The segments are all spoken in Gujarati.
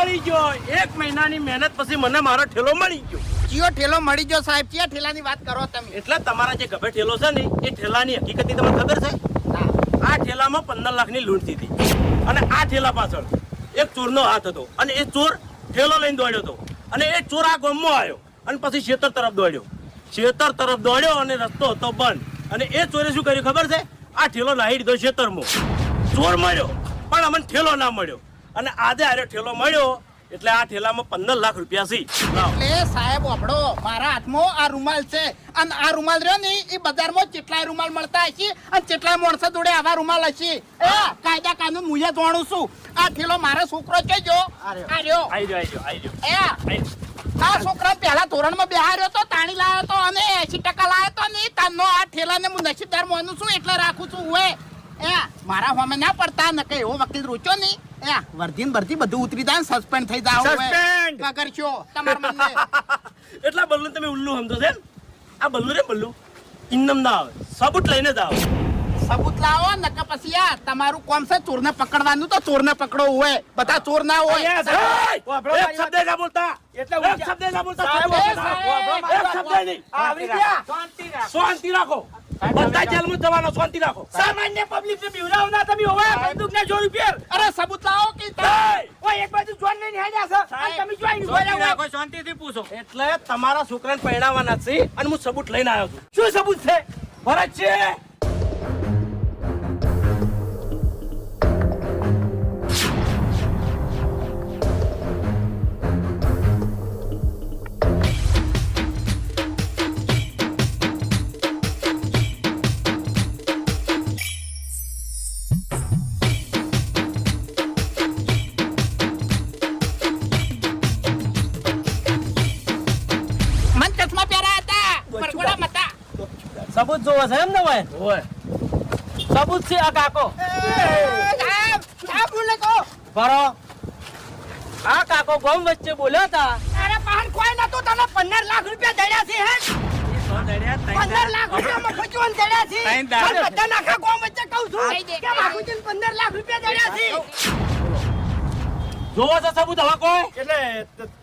મળી ગયો 1 મહિનાની મહેનત પછી મને મારો ઠેલો મળી ગયો. ચિયો ઠેલો મળી ગયો સાહેબ? ચિયા ઠેલાની વાત કરો તમે? એટલે તમારા જે ગભે ઠેલો છે ને એ ઠેલાની હકીકતની તમને ખબર છે? આ ઠેલામાં 15 લાખની લૂંટ હતી અને આ ઠેલા પાછળ એક ચોરનો હાથ હતો અને એ ચોર ઠેલો લઈને દોડ્યો હતો અને એ ચોર આ ગામમાં આવ્યો અને પછી શેતર તરફ દોડ્યો અને રસ્તો હતો બંધ અને એ ચોરે શું કર્યું ખબર છે? આ ઠેલો નાહી દીધો શેતરમાં. ચોર મળ્યો પણ અમને ઠેલો ના મળ્યો અને આજે આર્યો ઠેલો મળ્યો એટલે આ ઠેલામાં 15 લાખ રૂપિયા છે. એટલે સાહેબ આપણો મારા હાથમાં આ રૂમાલ છે અને આ રૂમાલ રહ્યો ને એ બજારમાં કેટલાય રૂમાલ મળતા હશે અને કેટલાય માણસો જોડે આવા રૂમાલ હશે. કાયદા કાનૂન હું જાણું છું. આ ઠેલો મારો છોકરો કહેજો આર્યો આ છોકરા પહેલા ધોરણમાં બેહાર્યો તો તાણી લાવ્યો તો અને 80% લાવ્યો તો ને તાનો આ ઠેલાને હું નસીબદાર માનું છું એટલે રાખું છું. હું મારા હોમે ના પડતા ન કે એવો વકીલ રૂચો નહીં વર્ધીન ભરતી બધું ઉતરી જાય સસ્પેન્ડ થઈ જાવ. સસ્પેન્ડ કરશો તમારા મને એટલા બલ્લુ તમે ઉલ્લુ સમજો છે? આ બલ્લુ રે બલ્લુ ઇન્નમ ના આવે, સબૂત લઈને જ આવે. સબૂત લાવો નકર પછી તમારું કોમ છે ચોરને પકડવાનું તો ચોરને પકડો હોય. બધા ચોર ના હોય. એક શબ્દ ના બોલતા, એક શબ્દ ના બોલતા. શાંતિ રાખો. બધા જેલમાં જવાનો, શાંતિ રાખો. સામાન્ય પબ્લિક ને બીવરાવ ના તમે હોવા બંદૂક ના જોર ઉપર. અરે સબૂત લાવો કે ઓય એક બાજુ જોન લઈને હેડ્યા છે અને તમે જોઈ બોલાવો. શાંતિથી પૂછો. એટલે તમારા છોકરાને પરણાવવાના છે અને હું સબૂત લઈને આવ્યો છું. શું સબૂત છે? ભરત છે. સબૂત જોવો છે એમ ને ભાઈ? ઓય સબૂત છે આ કાકો. ભરો આ કાકો ગામ વચ્ચે બોલ્યા હતા. અરે પાન કોઈ નતું તને 15 લાખ રૂપિયા દળ્યા છે હે? 15 લાખ રૂપિયા મફજોન દળ્યા છે. બધા નાખા ગામ વચ્ચે કહું છું કે બાપુજીને 15 લાખ રૂપિયા દળ્યા છે. જોવો છે સબૂત હવે કોઈ? એટલે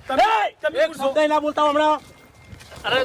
તમે એક શબ્દ ના બોલતા હમણાં. અરે